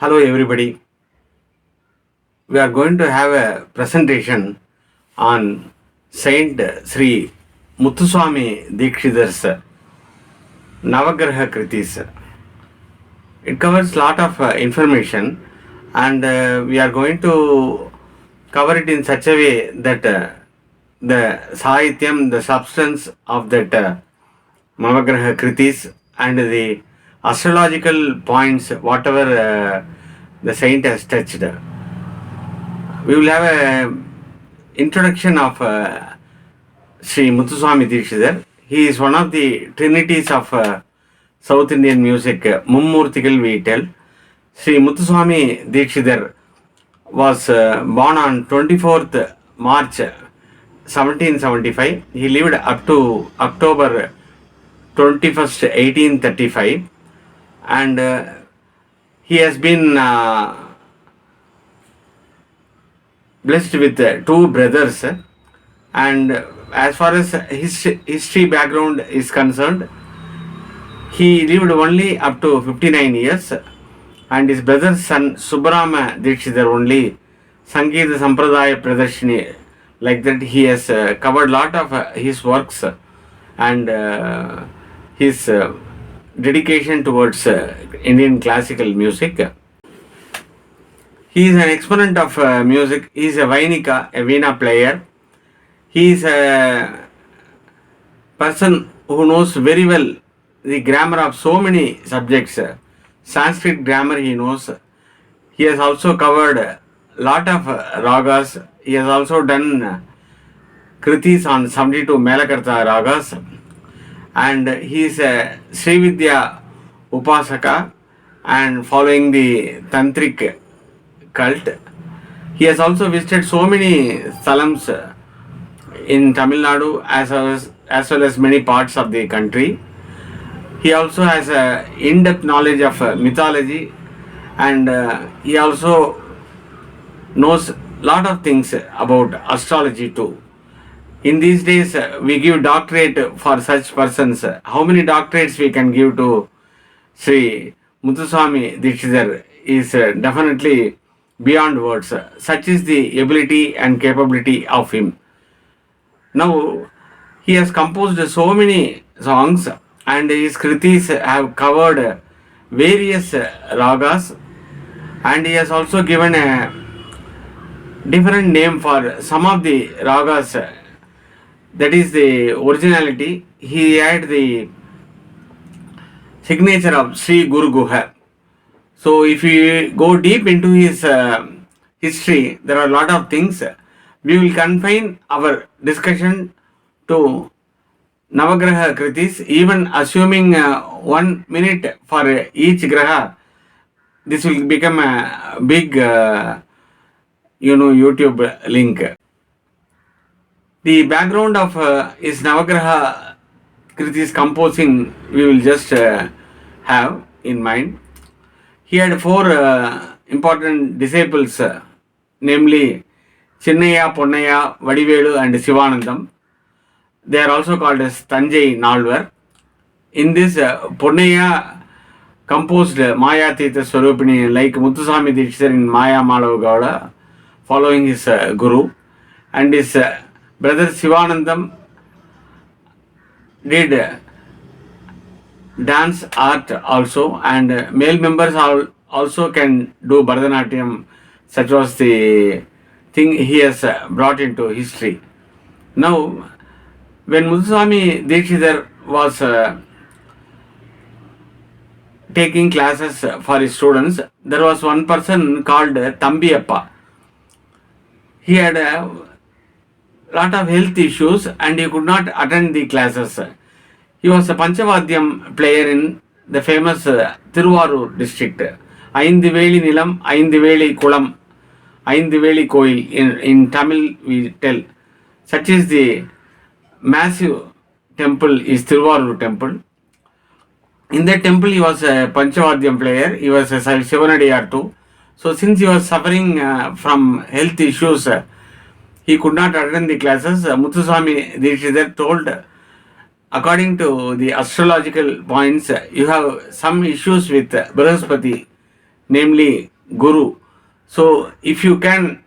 Hello everybody. We are going to have a presentation on Saint Shri Muthuswami Deekshitar's Navagraha Kritis. It covers lot of information, and we are going to cover it in such a way that the Sahityam, the substance of that Navagraha Kritis and the astrological points, whatever the saint has touched. We will have a introduction of Shri Muthuswami Deekshitar. He is one of the trinities of South Indian music, Mummurthikal we tell. Shri Muthuswami Deekshitar was born on 24th March 1775. He lived up to October 21st, 1835, and he has been blessed with two brothers, and as far as his history background is concerned, he lived only up to 59 years, and his brother's son Subbarama Deekshitar only Sangeeta Sampradaya Pradarshini. Like that, he has covered lot of his works and his dedication towards Indian classical music. He is an exponent of music. He is a Vainika, a Veena player. He is a person who knows very well the grammar of so many subjects. Sanskrit grammar he knows. He has also covered a lot of ragas. He has also done kritis on 72 Melakarta ragas. And he is a Sri Vidya Upasaka and following the Tantric cult. He has also visited so many sthalams in Tamil Nadu as well as many parts of the country. He also has a in-depth knowledge of mythology, and he also knows lot of things about astrology too. In these days, we give doctorate for such persons. How many doctorates we can give to Sri Muthuswami Deekshitar is definitely beyond words. Such is the ability and capability of him. Now, he has composed so many songs, and his kritis have covered various ragas, and he has also given a different name for some of the ragas. That is the originality. He had the signature of Sri Guru Guha. So if we go deep into his history, there are a lot of things. We will confine our discussion to Navagraha Kritis, even assuming 1 minute for each graha. This will become a big YouTube link. The background of his Navagraha Kritis composing we will just have in mind. He had four important disciples, namely Chinnaya, Ponnaya, Vadivelu and Sivanandam. They are also called as Tanjai Nalvar. In this, Ponnaya composed Maya Tita Swarupini like Muthuswami Deekshitar in Maya Malavagowda, following his guru, and his brother Sivanandam did dance art also, and male members also can do Bharatanatyam. Such was the thing he has brought into history. Now, when Muthuswami Deekshitar was taking classes for his students, there was one person called Thambiyappa. He had a lot of health issues and he could not attend the classes. He was a Panchavadyam player in the famous Thiruvarur district. Aindiveli Nilam, Aindiveli Kulam, Aindiveli Koil in Tamil we tell. Such is the massive temple is Thiruvarur temple. In that temple he was a Panchavadyam player. He was a Shivanadiyar too. So since he was suffering from health issues, he could not attend the classes. Muthuswami Deekshitar told, according to the astrological points, you have some issues with Brihaspati namely Guru. So if you can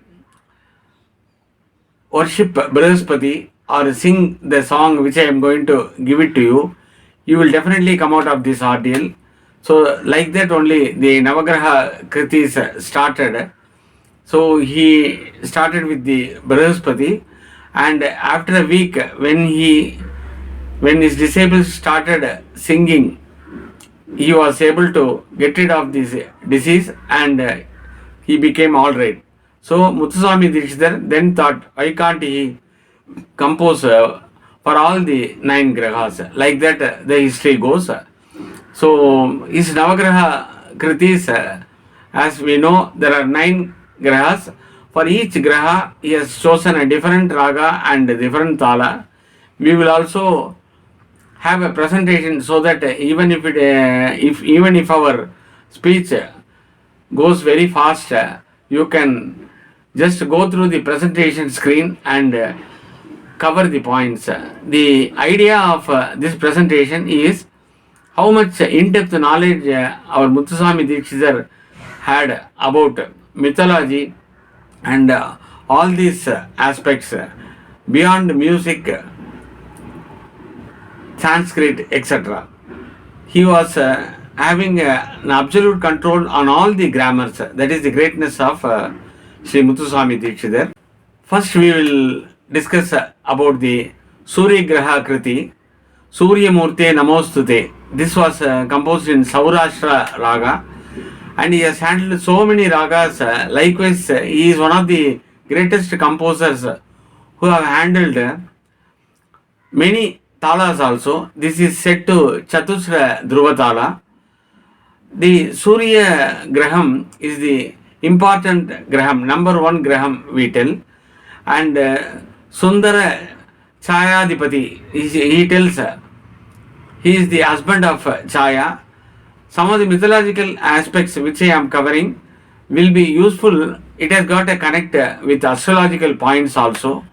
worship Brihaspati or sing the song which I am going to give it to you, you will definitely come out of this ordeal. So like that only the Navagraha Kritis started. So he started with the Brihaspati, and after a week when his disciples started singing, he was able to get rid of this disease, and he became all right. So Muthuswami Deekshitar then thought, why can't he compose for all the 9 grahas? Like that the history goes. So his Navagraha Kritis, as we know, there are 9 grahas. For each graha, he has chosen a different raga and different tala. We will also have a presentation so that even if our speech goes very fast, you can just go through the presentation screen and cover the points. The idea of this presentation is how much in-depth knowledge our Muthuswami Deekshitar had about mythology and all these aspects beyond music, Sanskrit, etc. He was having an absolute control on all the grammars. That is the greatness of Shri Muthuswami Deekshitar. First, we will discuss about the Surya Graha Kriti, Surya Murte Namostute. This was composed in Saurashtra Raga, and he has handled so many ragas. Likewise, he is one of the greatest composers who have handled many talas also. This is set to Chatusra Dhruva Tala. The Surya Graham is the important Graham, number 1 Graham we tell, and Sundara Chayadipati, he tells he is the husband of Chaya. Some of the mythological aspects which I am covering will be useful. It has got a connect with astrological points also.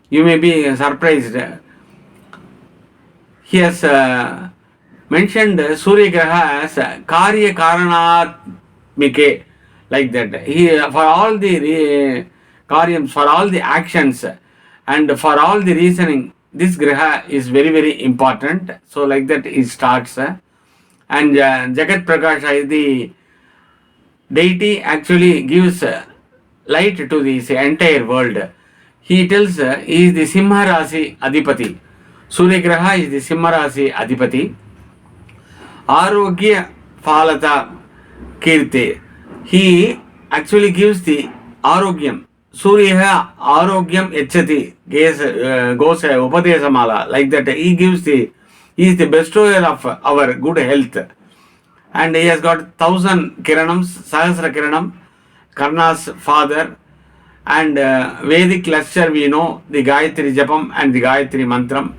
You may be surprised. He has mentioned Surya Graha as Karya Karanatmike, like that. He for all the karyams, for all the actions, and for all the reasoning, this Graha is very very important. So like that it starts. And Jagat Prakasha, the deity, actually gives light to this entire world. He tells he is the Simha Rasi Adipati. Surya Graha is the Simha Rasi Adipati. Arogya Phalata Kirte. He actually gives the Arogyam. Surya Arogyam Echati goes Upadesamala. Like that, he is the bestower of our good health. And he has got 1,000 Kiranams, Sahasra Kiranam, Karna's father, and Vedic lecture we know, the Gayatri Japam and the Gayatri Mantram.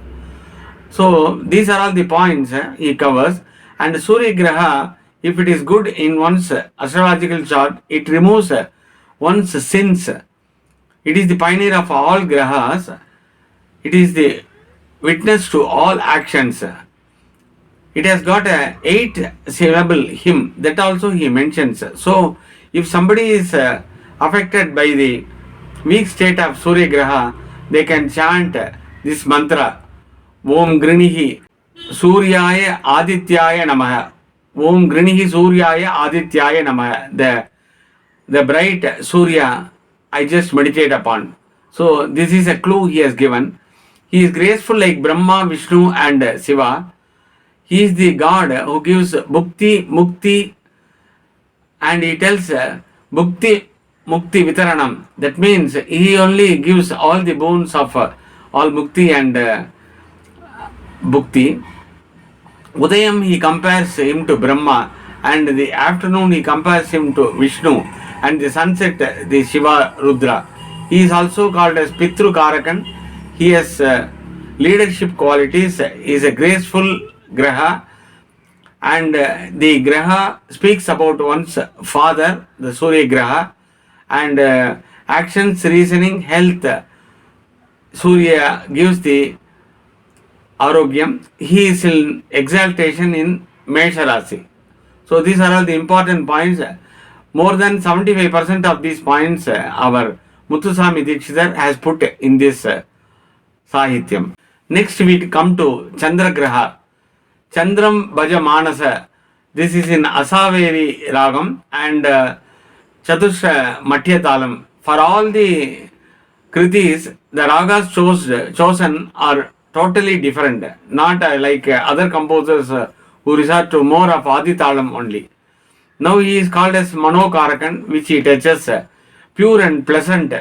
So these are all the points he covers. And Surya Graha, if it is good in one's astrological chart, it removes one's sins. It is the pioneer of all grahas. It is the witness to all actions. It has got a 8-syllable hymn that also he mentions. So if somebody is affected by the weak state of Surya Graha, they can chant this mantra, Om Grinihi Suryaya Adityaya Namaha. Om Grinihi Suryaya Adityaya Namaha. The bright Surya I just meditate upon. So this is a clue he has given. He is graceful like Brahma, Vishnu and Shiva. He is the God who gives bhakti, mukti, and he tells bhakti, mukti, vitaranam. That means he only gives all the boons of all mukti and bhakti. Udayam he compares him to Brahma, and the afternoon he compares him to Vishnu, and the sunset the Shiva Rudra. He is also called as Pitru Karakan. He has leadership qualities. He is a graceful Graha, and the Graha speaks about one's father, the Surya Graha, and actions, reasoning, health. Surya gives the Arogyam. He is in exaltation in Mesha Rasi. So these are all the important points. More than 75% of these points our Muthuswami Deekshitar has put in this Sahityam. Next we come to Chandragraha. Chandram Bhaja Manasa. This is in Asaveri Ragam and Chatusha Mathyatalam. For all the kritis, the ragas chosen are totally different, not like other composers who resort to more of Aditalam only. Now he is called as Manokarakan, which he touches pure and pleasant.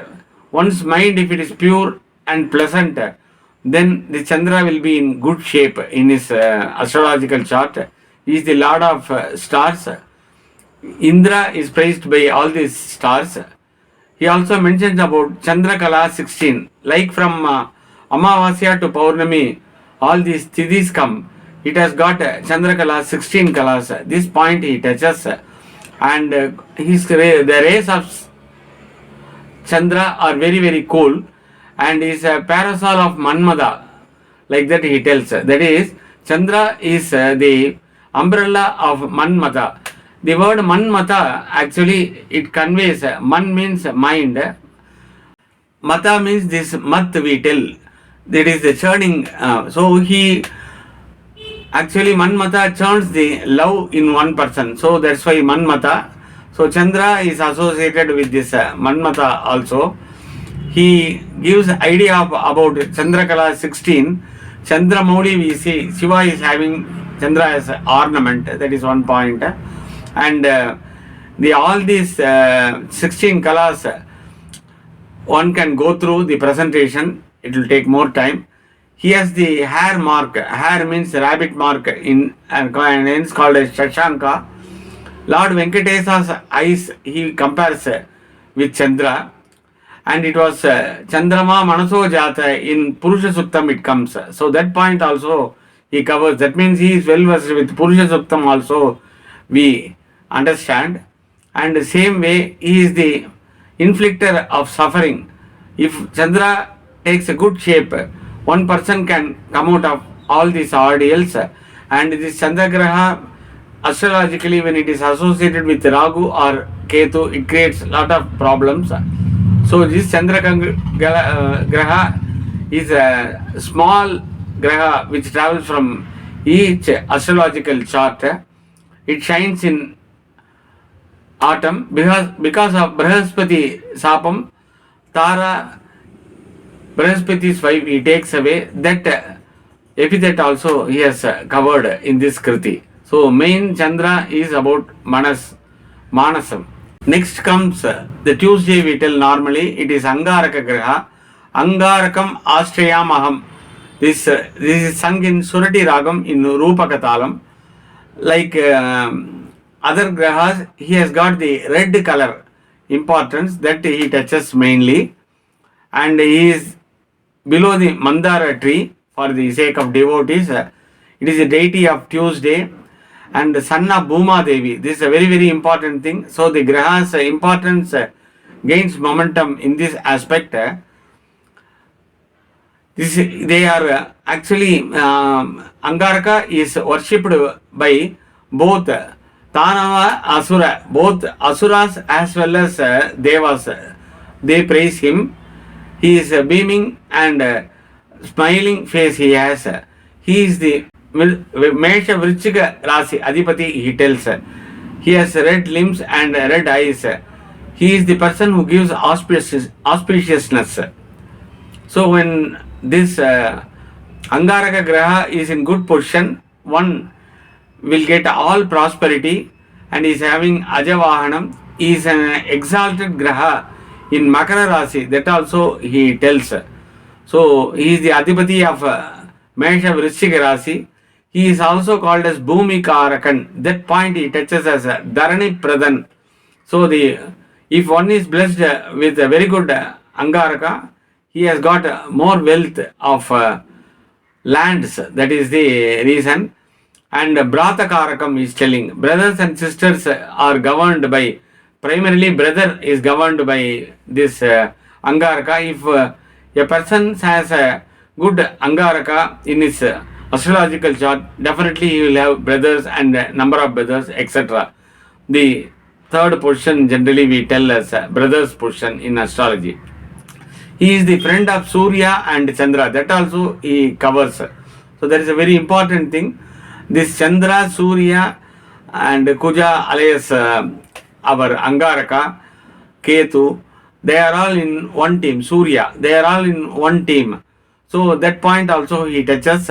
One's mind, if it is pure and pleasant, then the Chandra will be in good shape in his astrological chart. He is the lord of stars. Indra is praised by all these stars. He also mentions about Chandrakala 16. Like from Amavasya to Paurnami, all these Tidis come. It has got Chandrakala 16 kalas. This point he touches. And the rays of Chandra are very, very cool. And is a parasol of Manmada. Like that he tells. That is, Chandra is the umbrella of Manmata. The word Manmata, actually it conveys, Man means mind, Mata means this Mat we tell, that is the churning. So he, actually Manmata churns the love in one person. So that's why Manmata. So Chandra is associated with this Manmata also. He gives idea of about Chandrakala 16. Chandramouli we see, Shiva is having Chandra as ornament, that is one point. And all these 16 colors one can go through the presentation. It will take more time. He has the hair mark. Hair means rabbit mark in and it's called as Shashanka. Lord Venkatesa's eyes he compares with Chandra, and it was Chandrama Manaso Jata in Purusha Suktam it comes. So that point also he covers. That means he is well versed with Purusha Suktam also we understand. And the same way he is the inflictor of suffering. If Chandra takes a good shape, one person can come out of all these ordeals. And this Chandragraha, astrologically, when it is associated with Ragu or Ketu, it creates a lot of problems. So this Chandragraha is a small graha which travels from each astrological chart. It shines in autumn because of Brahaspati Sapam, Tara, Brahaspati's wife he takes away. That epithet also he has covered in this Kriti. So main Chandra is about Manasam. Next comes the Tuesday we tell normally. It is Angaraka Graha. Angarakam Astrayam Aham. This is sung in Surati Ragam in Rupakatalam. Like other grahas, he has got the red color importance that he touches mainly, and he is below the Mandara tree for the sake of devotees. It is a deity of Tuesday and son of Bhuma Devi. This is a very, very important thing. So the grahas importance gains momentum in this aspect. They are actually Angaraka is worshipped by both Tanava Asura, both Asuras as well as Devas. They praise him. He is beaming and smiling face he has. He is the Mesha Vrichika Rasi Adipati, he tells. He has red limbs and red eyes. He is the person who gives auspiciousness. So when this Angaraka Graha is in good position, one will get all prosperity, and is having Ajavahanam. He is an exalted Graha in Makara Rasi, that also he tells. So he is the Adipati of Mesha Vrishchika Rasi. He is also called as Bhumi Karakan. That point he touches as Dharani Pradhan. So if one is blessed with a very good Angaraka, he has got more wealth of lands. That is the reason. And Brata Karakam is telling brothers and sisters are governed by, primarily brother is governed by this Angaraka. If a person has a good Angaraka in his astrological chart, definitely he will have brothers and number of brothers, etc. The third position generally we tell as brother's position in astrology. He is the friend of Surya and Chandra. That also he covers. So that is a very important thing. This Chandra, Surya and Kuja alias our Angaraka, Ketu, they are all in one team. Surya, they are all in one team. So that point also he touches.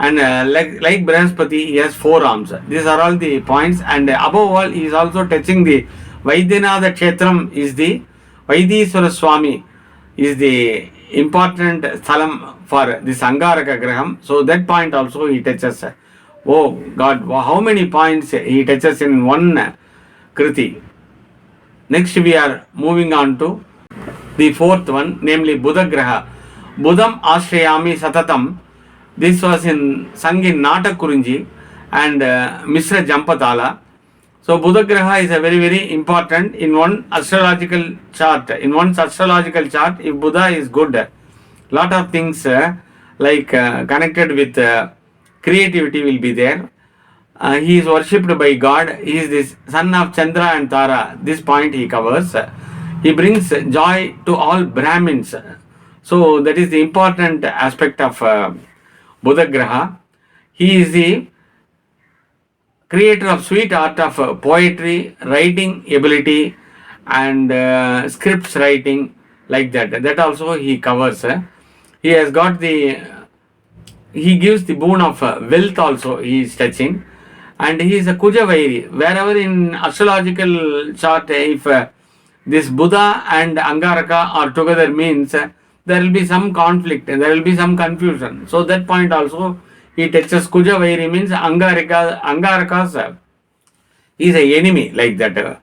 And like Brihaspati, he has 4 arms. These are all the points. And above all, he is also touching the Vaidyanatha Kshetram is the Vaidiswara Swami is the important sthalam for this Angaraka Graham. So that point also he touches. Oh God, how many points he touches in one Kriti. Next we are moving on to the 4th one, namely Buddha Buddham Ashrayami Satatam. This was sung in Nata Kurinji and Mishra Jampatala. So Buddha Graha is a very, very important in one astrological chart. In one's astrological chart, if Buddha is good, lot of things like connected with creativity will be there. He is worshipped by God. He is the son of Chandra and Tara. This point he covers. He brings joy to all Brahmins. So that is the important aspect of Buddha Graha. He is the creator of sweet art of poetry, writing ability and scripts writing like that. That also he covers. He has got he gives the boon of wealth also he is touching. And he is a Kuja Vairi. Wherever in astrological chart, if this Buddha and Angaraka are together means there will be some conflict, there will be some confusion. So that point also he touches. Kuja Vairi means Angaraka's is an enemy like that.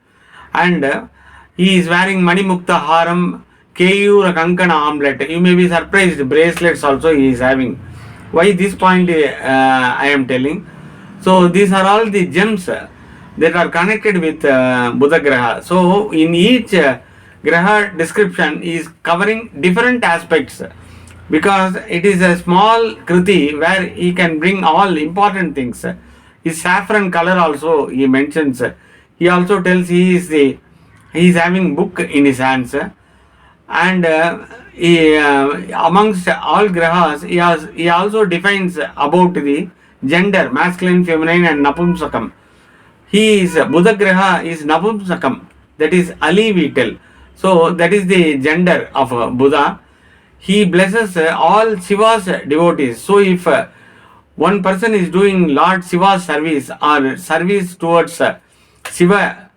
And he is wearing Mani Mukta Haram, Keyur Kankana armlet. You may be surprised, bracelets also he is having. Why this point I am telling? So these are all the gems that are connected with Buddha Graha. So in each Graha description is covering different aspects, because it is a small Kriti where he can bring all important things. His saffron color also he mentions. He also tells he is having book in his hands, and amongst all Grahas he also defines about the gender, masculine, feminine and Napumsakam. Buddha Graha is Napumsakam, that is Ali we tell. So that is the gender of Buddha. He blesses all Shiva's devotees. So if one person is doing Lord Shiva's service or service towards Shiva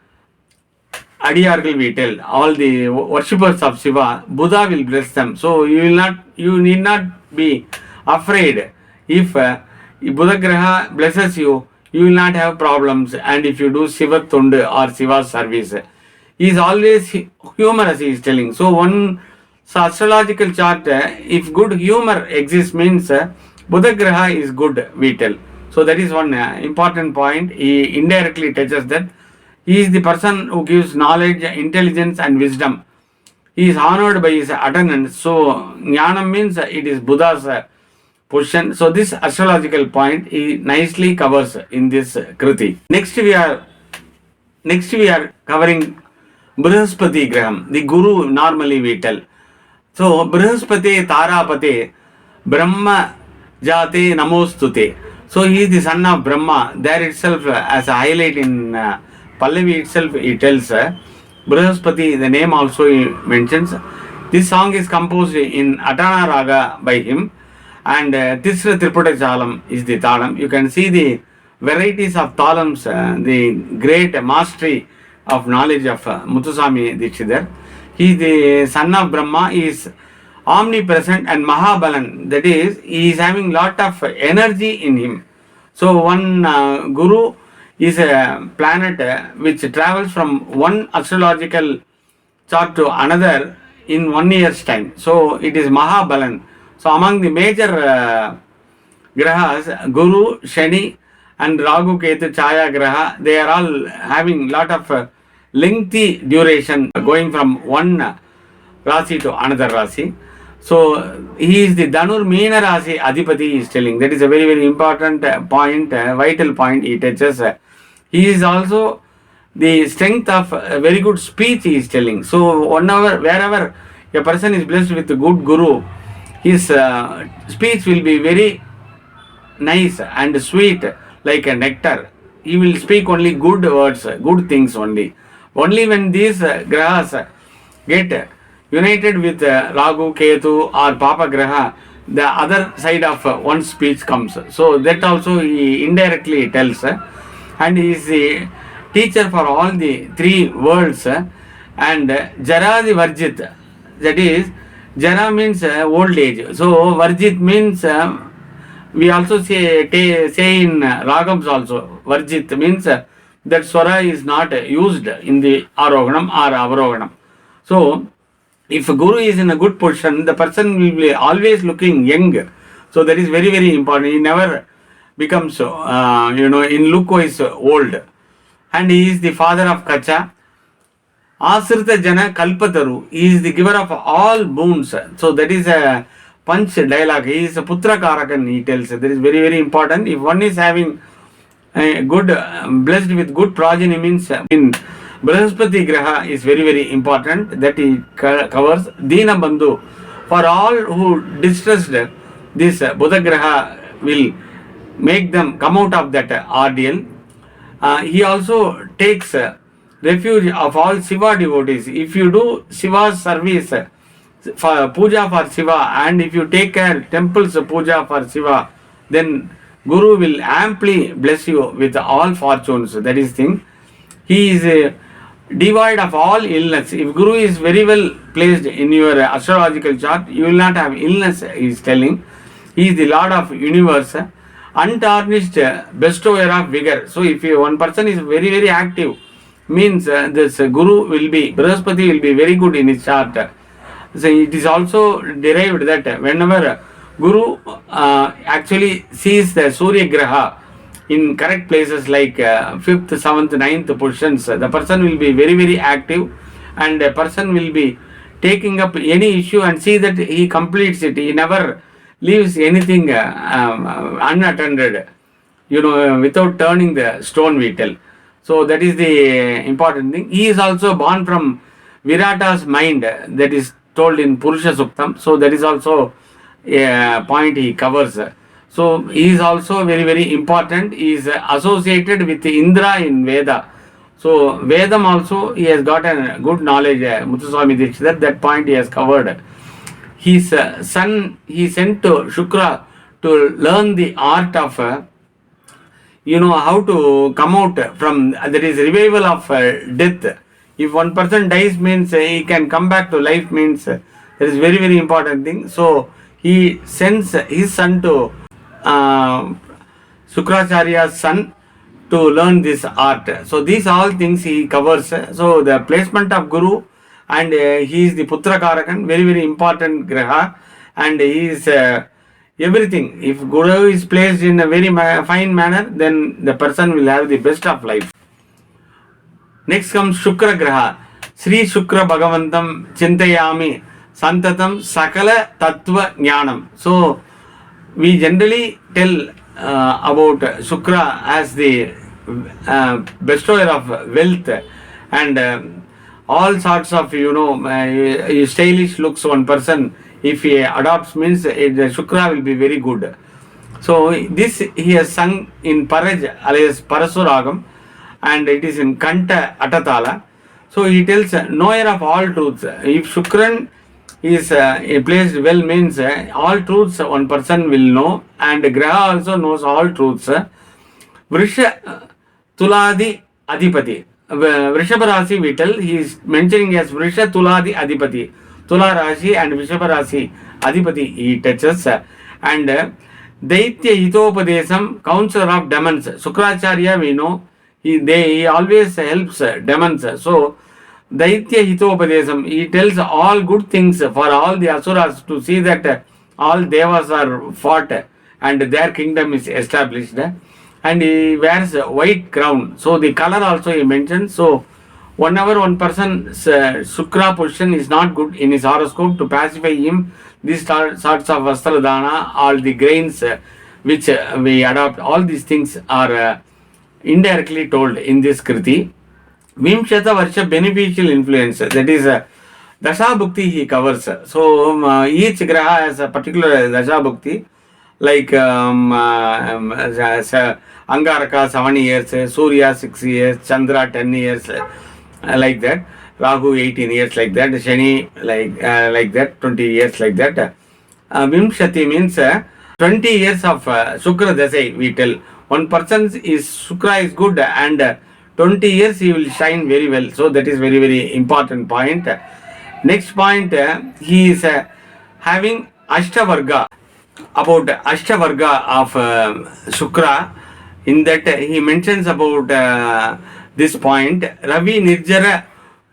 Adiyargal we tell, all the worshippers of Shiva, Buddha will bless them. So you need not be afraid. If Buddha Graha blesses you, you will not have problems. And if you do Shiva Tundu or Shiva's service, he is always humorous, he is telling. So one astrological chart, if good humor exists means Buddha Graha is good, we tell. So that is one important point. He indirectly touches that. He is the person who gives knowledge, intelligence and wisdom. He is honored by his attendants. So gnanam means it is Buddha's position. So this astrological point he nicely covers in this Kriti. Next we are covering Brihaspati Graham, the Guru normally we tell. So Brihaspati Tarapate Brahma Jate Namostute. So he is the son of Brahma. There itself as a highlight in Pallavi itself he tells Brihaspati, the name also he mentions. This song is composed in Atana Raga by him, and Tisra Triputa Chalam is the Talam. You can see the varieties of Talams, the great mastery of knowledge of Muthuswami Deekshitar. He is the son of Brahma. He is omnipresent and Mahabalan. That is, he is having lot of energy in him. So one Guru is a planet which travels from one astrological chart to another in 1 year's time. So it is Mahabalan. So among the major Grahas, Guru, Shani and Ragu, Ketu, Chaya Graha, they are all having lot of lengthy duration going from one Rasi to another Rasi. So he is the Dhanur Meena Rasi Adhipati is telling. That is a very, very important point, vital point he touches. He is also the strength of very good speech he is telling. So wherever a person is blessed with a good guru, his speech will be very nice and sweet like a nectar. He will speak only good words, good things only. Only when these grahas get united with Ragu, Ketu or Papa Graha, the other side of one speech comes. So that also he indirectly tells. And he is the teacher for all the three worlds. And Jaradi Varjit, that is, Jara means old age. So Varjit means we also say in ragams also, Varjit means that swara is not used in the aroganam or avaroganam. So if a guru is in a good position, the person will be always looking young. So that is very, very important. He never becomes in look wise old. And he is the father of Kacha. Asrita Jana Kalpataru, he is the giver of all boons. So that is a punch dialogue. He is a Putra Karakan, he tells. That is very, very important. If one is having a good, blessed with good progeny, means in Brahaspati Graha is very, very important. That he covers. Dina Bandhu. For all who distressed, this Buddha Graha will make them come out of that ordeal. He also takes refuge of all Shiva devotees. If you do Shiva's service for puja for Shiva, and if you take care temples puja for Shiva, then Guru will amply bless you with all fortunes. That is thing. He is devoid of all illness. If Guru is very well placed in your astrological chart, you will not have illness, he is telling. He is the Lord of universe, untarnished bestower of vigor. So if one person is very, very active, means this Guru will be, Brahaspati will be very good in his chart. So it is also derived that whenever Guru actually sees the Surya Graha in correct places like 5th, 7th, 9th positions, the person will be very, very active, and a person will be taking up any issue and see that he completes it. He never leaves anything unattended, without turning the stone, we tell. So that is the important thing. He is also born from Virata's mind, that is told in Purusha Suktam. So that is also a point he covers. So he is also very, very important. He is associated with Indra in Veda. So Vedam also he has got a good knowledge. Muthuswami Deekshitar, that point he has covered. His son he sent to Shukra to learn the art of how to come out from, there is revival of death. If one person dies, means he can come back to life, means that is very, very important thing. So he sends his son to Sukracharya's son to learn this art. So these all things he covers. So the placement of Guru, and he is the Putra Karakan, very, very important Graha, and he is everything. If Guru is placed in a very fine manner, then the person will have the best of life. Next comes Shukra Graha. Shri Shukra Bhagavantam Chintayami Santatam Sakala Tattva Gnanam. So we generally tell about Shukra as the bestower of wealth and all sorts of stylish looks. One person, if he adopts, means the Shukra will be very good. So this he has sung in Paraj alias Parasuragam, and it is in Kanta Atatala. So he tells knower of all truths. If Shukran is placed well, means all truths one person will know, and Graha also knows all truths. Vrisha Tuladi Adipati. Vrishabha Rasi we tell, he is mentioning as Vrisha Tuladi Adipati. Tula Rashi and Vrishabha Rasi Adipati he touches. And Daitya Hitopadesam, counselor of demons. Sukracharya we know, he always helps demons. So Daitya Hitopadesam, he tells all good things for all the asuras to see that all devas are fought and their kingdom is established. And he wears a white crown. So the color also he mentions. So whenever one person's Shukra position is not good in his horoscope, to pacify him, these sorts of Vastradana, all the grains which we adopt, all these things are indirectly told in this Kriti. Vimshata Varsha beneficial influence. That is Dasha Bhukti he covers. So each Graha has a particular Dasha Bhukti. Like Angaraka 7 years, Surya 6 years, Chandra 10 years, like that. Rahu 18 years, like that. Shani like that, 20 years, like that. Vimshati means 20 years of Shukra Dasai, we tell. One person is Shukra is good and 20 years he will shine very well. So that is very, very important point. Next point, he is having Ashtavarga. About Ashtavarga of Shukra, in that he mentions about this point, Ravi Nirjara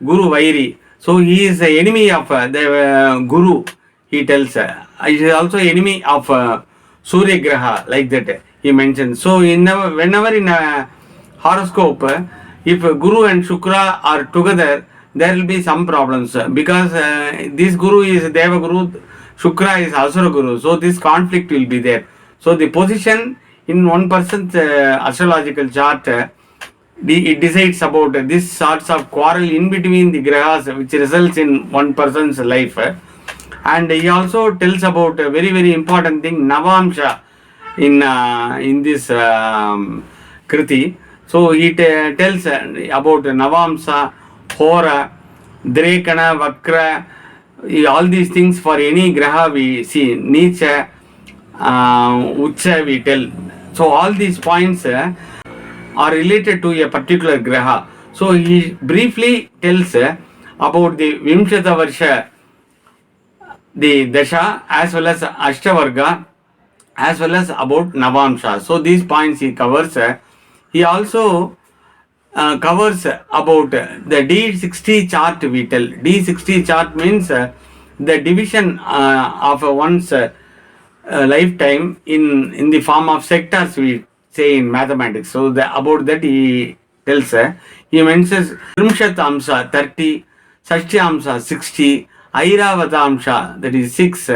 Guru Vairi. So he is the enemy of the Guru, he tells. He is also enemy of Surya Graha, like that he mentions. So whenever in a horoscope, if Guru and Shukra are together, there will be some problems because this Guru is Deva Guru, Shukra is Asura Guru, so this conflict will be there. So the position in one person's astrological chart, it decides about this sorts of quarrel in between the grahas, which results in one person's life. And he also tells about a very, very important thing, Navamsha, in this Kriti. So he tells about Navamsa, Hora, Drekana, Vakra, all these things for any Graha we see, Nicha, Ucha we tell. So all these points are related to a particular Graha. So he briefly tells about the Vimshata Varsha, the Dasha, as well as Ashtavarga, as well as about Navamsha. So these points he covers. He also covers about the D60 chart we tell. D60 chart means the division of one's lifetime in the form of sectors we say in mathematics. So about that he tells. He mentions Trimshat Amsa 30, Sashti Amsa 60, Airavata Amsa, that is 6,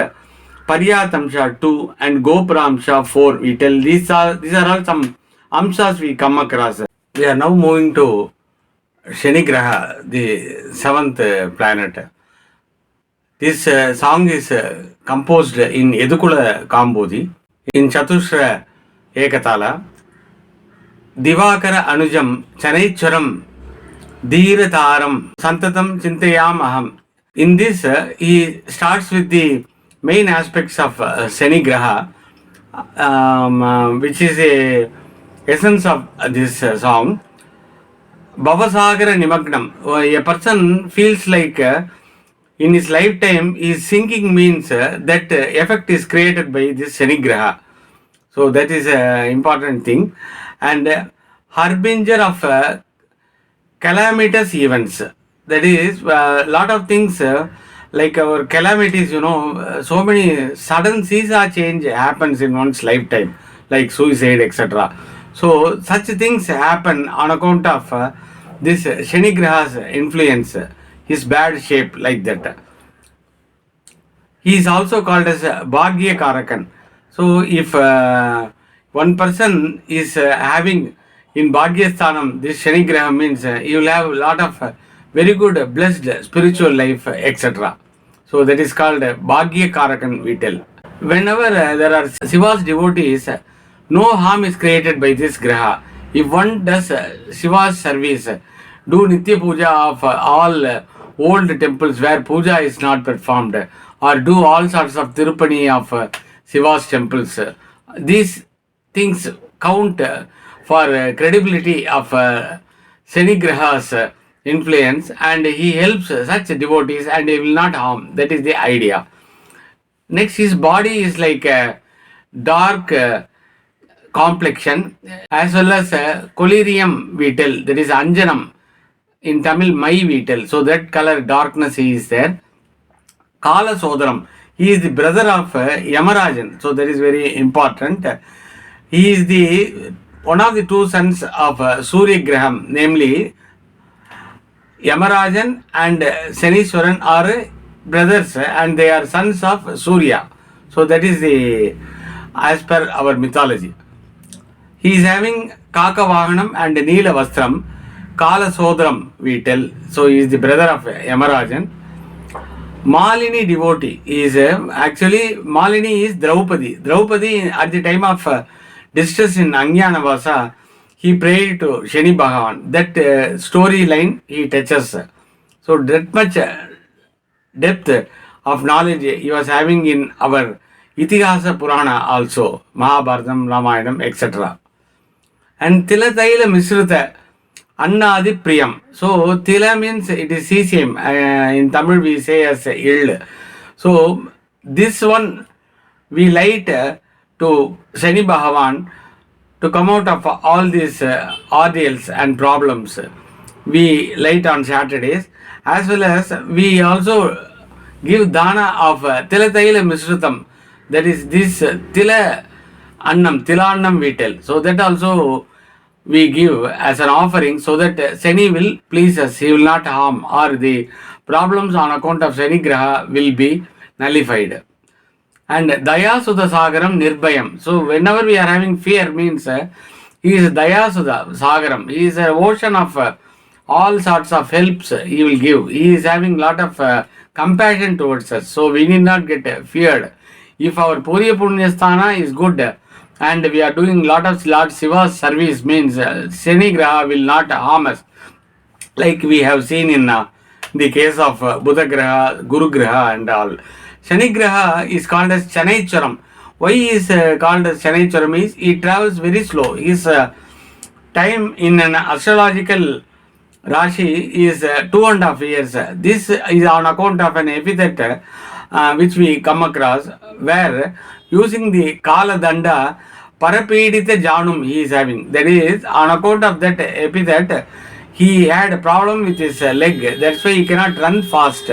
Paryatamsha 2, and Gopramsha 4 we tell. These are all some Amshas we come across. We are now moving to Shani Graha, the 7th planet. This song is composed in Yedukula Kambodi, in Chatushra Ekatala, Divakara Anujam, Chanaicharam, Dhirataram, Santatam Chintayam Aham. In this, he starts with the main aspects of Shani Graha, which is a essence of this song. Bhavasagara Nimagnam. A person feels like in his lifetime is sinking, means that effect is created by this Shani Graha. So that is an important thing. And harbinger of calamitous events. That is a lot of things like our calamities, so many sudden seesaw change happens in one's lifetime, like suicide, etc. So such things happen on account of this Shani Graha's influence, his bad shape, like that. He is also called as Bhagya Karakan. So if one person is having in Bhagya Sthanam, this Shani Graha means you will have a lot of very good blessed spiritual life, etc. So that is called Bhagya Karakan we tell. Whenever there are Shiva's devotees, no harm is created by this Graha. If one does Shiva's service, do Nitya Puja of all old temples where Puja is not performed, or do all sorts of Tirupani of Shiva's temples, these things count for credibility of Shani Graha's influence, and he helps such devotees and he will not harm. That is the idea. Next, his body is like a dark complexion, as well as collyrium we tell, that is anjanam. In Tamil, mai we tell. So that color darkness he is there. Kala Sodaram. He is the brother of Yamarajan. So that is very important. He is the one of the two sons of Surya Graham, namely Yamarajan and Shaniswaran are brothers and they are sons of Surya. So that is the as per our mythology. He is having Kaka Vahanam and Neela Vastram. Kala Sodram, we tell. So he is the brother of Yamarajan. Malini devotee is actually Malini is Draupadi. Draupadi at the time of distress in Angyanavasa, he prayed to Shani Bhagavan. That storyline he touches. So that much depth of knowledge he was having in our Itihasa Purana also, Mahabharatam, Ramayanam, etc. And Tila Taila Misrita Annadi Priyam. So Tila means it is CCM. In Tamil we say as yield. So this one we light to Shani Bhagavan to come out of all these ordeals and problems. We light on Saturdays, as well as we also give dana of Tilataila Misrutam. That is this Tila Annam we tell. So that also we give as an offering so that Shani will please us, he will not harm, or the problems on account of Shani Graha will be nullified. And Daya Sudha Sagaram Nirbhayam. So whenever we are having fear means he is Daya Sudha Sagaram. He is an ocean of all sorts of helps he will give. He is having lot of compassion towards us. So we need not get feared. If our Puriya Punyasthana is good and we are doing lot of Lord Shiva's service means Shani Graha will not harm us. Like we have seen in the case of Buddha Graha, Guru Graha and all. Shani Graha is called as Chanaicharam. Why is called as Chanaicharam is he travels very slow. His time in an astrological Rashi is 2.5 years. This is on account of an epithet which we come across where using the Kala Danda Parapidita Janum he is having. That is on account of that epithet he had a problem with his leg. That's why he cannot run fast.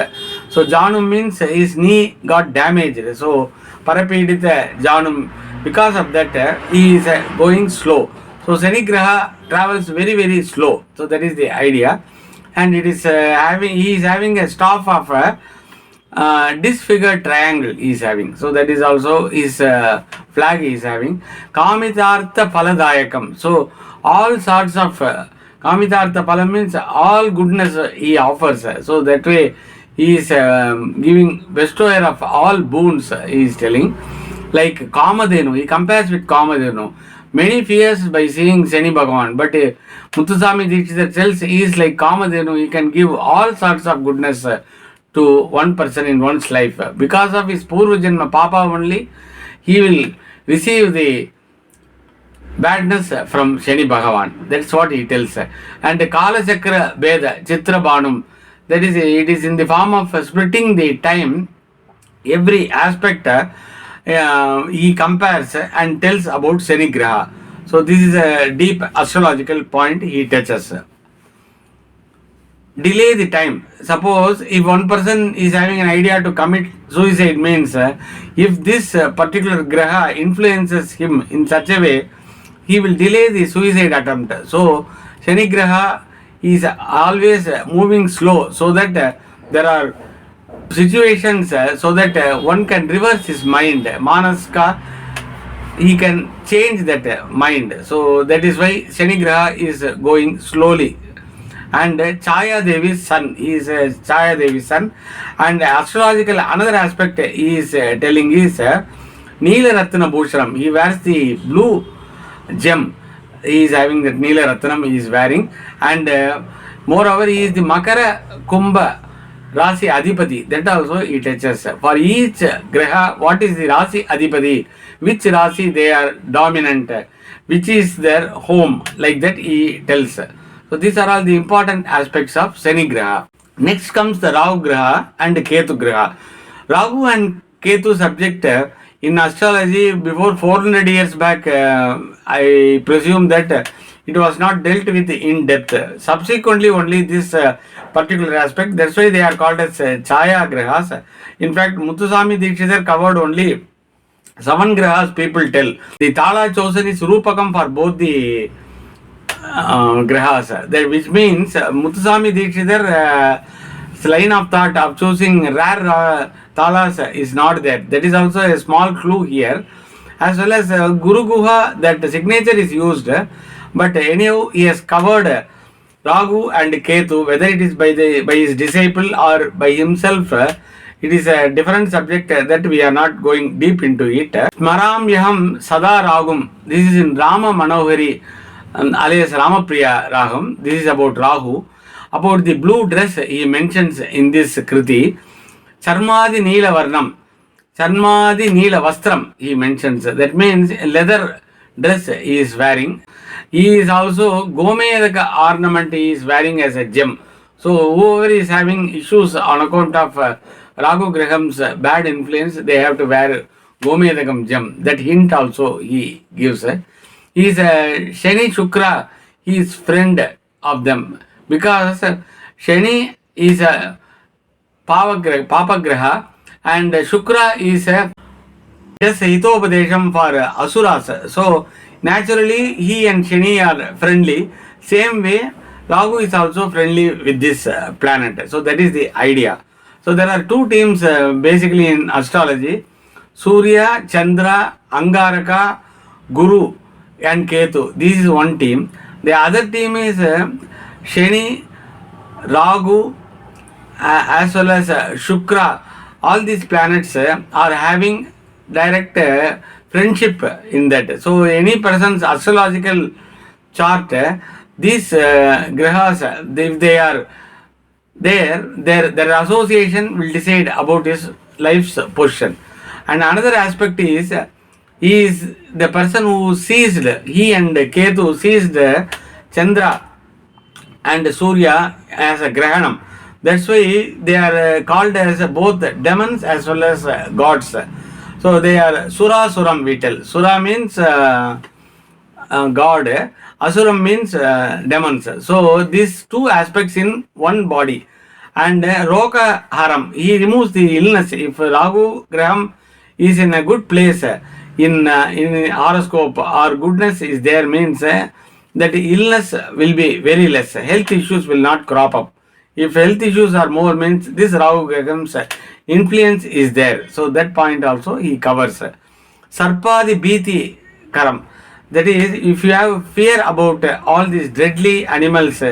So Janum means his knee got damaged. So Parapidita Janum, because of that he is going slow. So Shani Graha travels very very slow. So that is the idea, and it is he is having a staff of a disfigured triangle he is having. So that is also his flag he is having. Kamitartha Paladayakam. So all sorts of Kamitartha Phala means all goodness he offers. So that way he is giving bestower of all boons he is telling. Like Kamadhenu, he compares with Kamadhenu. Many fears by seeing Shani Bhagavan, but Muthuswami Deekshitar tells he is like Kamadhenu, he can give all sorts of goodness to one person in one's life. Because of his Purva Janma Papa only, he will receive the badness from Shani Bhagavan. That's what he tells. And Kala Chakra Veda, Chitra Banum, that is, it is in the form of splitting the time, every aspect he compares and tells about Shani Graha. So this is a deep astrological point he touches. Delay the time. Suppose if one person is having an idea to commit suicide means if this particular Graha influences him in such a way, he will delay the suicide attempt. So Shani Graha is always moving slow so that there are situations so that one can reverse his mind. Manaska, he can change that mind. So that is why Shani Graha is going slowly. And Chaya Devi's son, he is Chaya Devi's son. And astrological, another aspect he is telling is Neela Ratna Bhushanam. He wears the blue gem. He is having that Neela Ratnam he is wearing. And moreover, he is the Makara Kumbha Rasi Adhipati, that also he touches. For each Graha, what is the Rasi Adhipati, which Rasi they are dominant, which is their home, like that he tells. So these are all the important aspects of Shani Graha. Next comes the Rahu Graha and Ketu Graha. Rahu and Ketu subject in astrology before 400 years back, I presume that it was not dealt with in depth. Subsequently only this particular aspect, that's why they are called as Chaya Grahas. In fact, Muthuswami Deekshitar covered only 7 Grahas people tell. The Tala chosen is Rupakam for both the Grahas, that which means Muthuswami Deekshitar's line of thought of choosing rare Talas is not there. That is also a small clue here. As well as Guru Guha, that signature is used. But anyhow, he has covered Rahu and Ketu, whether it is by his disciple or by himself, it is a different subject that we are not going deep into it. Smaram Yaham Sada Ragum. This is in Rama Manohari, alias Ramapriya Ragam. This is about Rahu. About the blue dress, he mentions in this Kriti, Charmadi Neela Varnam. Charmadi Neela Vastram, he mentions. That means leather dress he is wearing. He is also Gomedaka ornament he is wearing as a gem. So whoever is having issues on account of Rahu Graham's bad influence, they have to wear Gomedakam gem. That hint also he gives. He is a Shani Shukra, he is friend of them. Because Shani is a Papa Graha and Shukra is a just hitopadesham for asuras. So naturally he and Shani are friendly. Same way Rahu is also friendly with this planet. So that is the idea. So there are two teams basically in astrology. Surya, Chandra, Angaraka, Guru and Ketu. This is one team. The other team is Shani, Rahu, as well as Shukra. All these planets are having direct friendship in that. So any person's astrological chart, these grahas, if they are there, their association will decide about his life's position. And another aspect is, he is the person who seized, he and Ketu seized Chandra and Surya as a grahanam. That's why they are called as both demons as well as gods. So they are Sura Suram, we tell. Sura means God, Asuram means demons. So these two aspects in one body. And Roka Haram, he removes the illness. If Rahu Graham is in a good place in horoscope, or goodness is there, means that illness will be very less. Health issues will not crop up. If health issues are more, means this Rahu Graham's influence is there. So that point also he covers. Sarpadi Bhiti Karam. That is, if you have fear about all these deadly animals,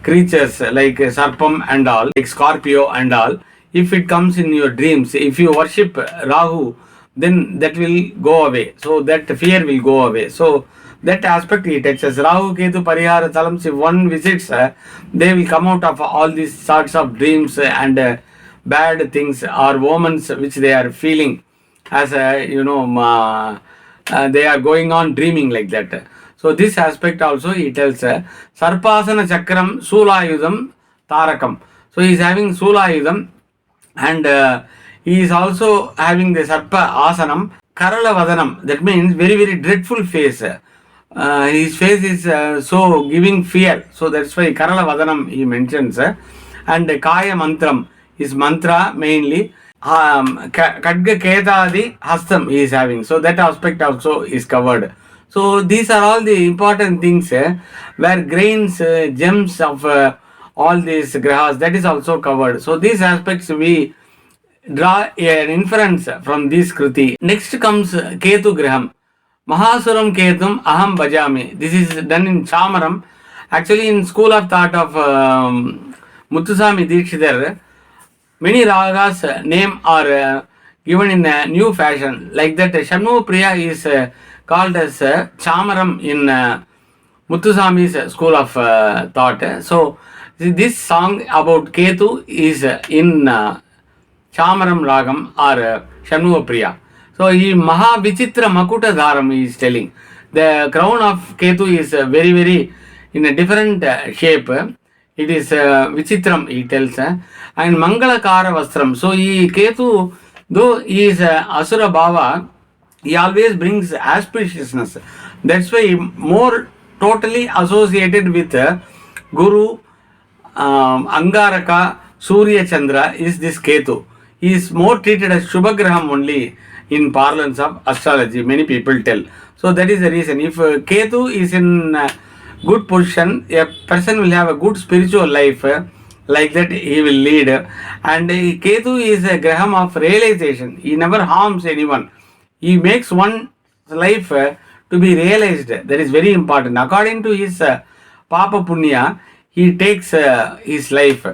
creatures like Sarpam and all, like Scorpio and all, if it comes in your dreams, if you worship Rahu, then that will go away. So that fear will go away. So that aspect he touches. Rahu Ketu Parihara Talams, if one visits, they will come out of all these sorts of dreams and bad things or omens which they are feeling as they are going on dreaming like that. So this aspect also he tells Sarpasana Chakram Sulayudam Tarakam. So he is having Sulayudam and he is also having the Sarpa Asanam Karala Vadanam. That means very, very dreadful face. His face is so giving fear. So that's why Karala Vadanam he mentions. And Kaya Mantram, his mantra mainly. Kadga Ketadi Hastam he is having. So that aspect also is covered. So these are all the important things where grains, gems of all these grahas, that is also covered. So these aspects we draw an inference from this Kriti. Next comes Ketu Graham. Mahasuram Ketum Aham Bajami. This is done in Chamaram. Actually in school of thought of Muthuswami Deekshitar, many ragas name are given in a new fashion. Like that Shanmu Priya is called as Chamaram in Muthuswami's school of thought. So this song about Ketu is in Chamaram Ragam or Shanmu Priya. So he Maha Vichitra Makuta Dharam he is telling. The crown of Ketu is very, very in a different shape. It is Vichitram he tells. And Mangalakara Vastram. So he Ketu, though he is Asura Bhava, he always brings auspiciousness. That's why more totally associated with Guru, Angaraka, Surya Chandra is this Ketu. He is more treated as Shubhagraham only in parlance of astrology, many people tell. So that is the reason. If Ketu is in good position, a person will have a good spiritual life, like that he will lead. And Ketu is a graham of realization. He never harms anyone. He makes one's life to be realized. That is very important. According to his Papa Punya, he takes his life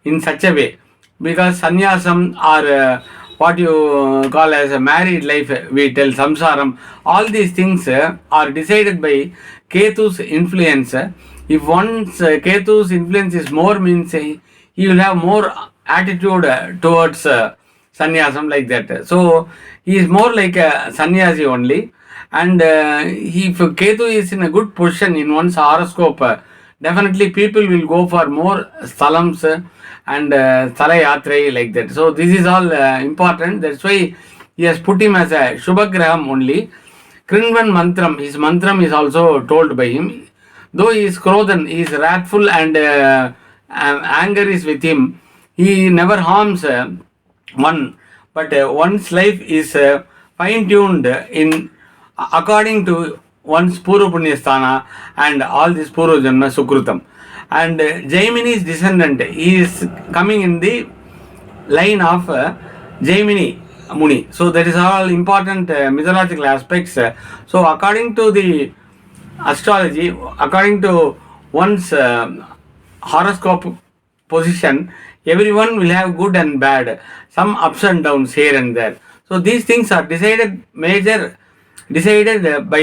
in such a way, because sannyasam or what you call as a married life, we tell samsaram, all these things are decided by Ketu's influence. If once Ketu's influence is more, means he will have more attitude towards sannyasam, like that. So he is more like a sannyasi only. And if Ketu is in a good position in one's horoscope, definitely people will go for more sthalams and sthala yatra, like that. So this is all important. That's why he has put him as a Shubhagraham only. Krinvan mantram, his mantram is also told by him. Though he is Krodhan, he is wrathful, and anger is with him, he never harms one. But one's life is fine tuned in according to one's Purva Punya Sthana and all this Purva Janma Sukrutam. And Jaimini's descendant, he is coming in the line of Jaimini Muni. So that is all important mythological aspects. So according to the astrology, according to one's horoscope position, everyone will have good and bad, some ups and downs here and there. So these things are decided by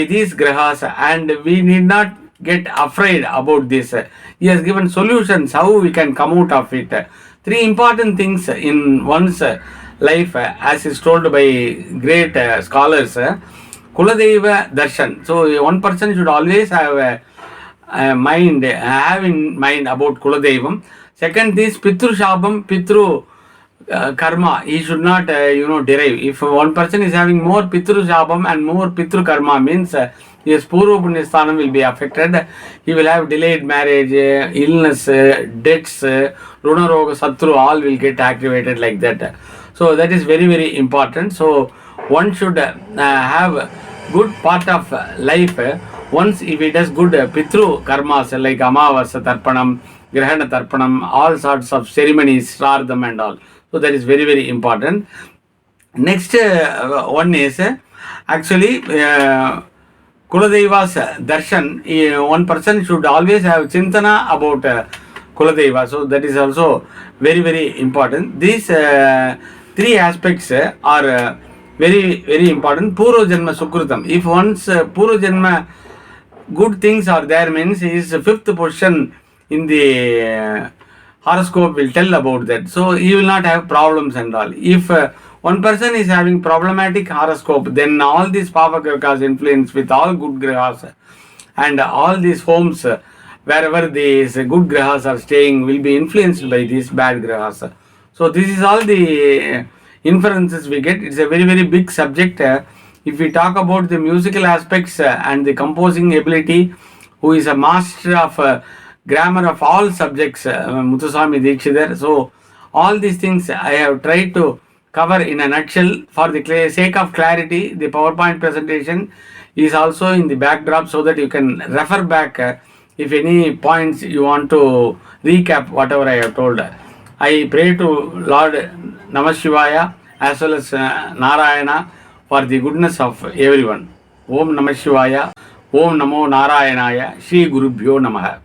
these grahas, and we need not get afraid about this. He has given solutions how we can come out of it. Three important things in one's life, as is told by great scholars. Kuladeva darshan. So one person should always have have in mind about Kuladevam. Second is Pitru Shabam, Pitru karma. He should not, derive. If one person is having more Pitru Shabam and more Pitru karma, means his Purva Punya Sthanam will be affected. He will have delayed marriage, illness, debts, Runa Roga, Satru, all will get activated, like that. So that is very, very important. So one should have good part of life. Once if he does good Pitru karmas like Amavasa Tarpanam, Grahana Tarpanam, all sorts of ceremonies, Sradham and all. So that is very, very important. Next one is actually Kuladeva's darshan. One person should always have chintana about Kuladeva. So that is also very, very important. These three aspects are very, very important. Purva Janma Sukrutam. If one's Purva Janma good things are there, means his fifth position in the horoscope will tell about that. So he will not have problems and all. If one person is having problematic horoscope, then all these Pavagrakas influence with all good grahas, and all these homes wherever these good grahas are staying will be influenced by these bad grahas. So this is all the inferences we get. It's a very, very big subject. If we talk about the musical aspects and the composing ability, who is a master of grammar of all subjects, Muthuswami Deekshitar. So all these things I have tried to cover in a nutshell. For the sake of clarity, the PowerPoint presentation is also in the backdrop, so that you can refer back if any points you want to recap whatever I have told. I pray to Lord Namah as well as Narayana for the goodness of everyone. Om Namah Shivaya, Om Namo Narayanaya, Shri Gurubhyo Namaha.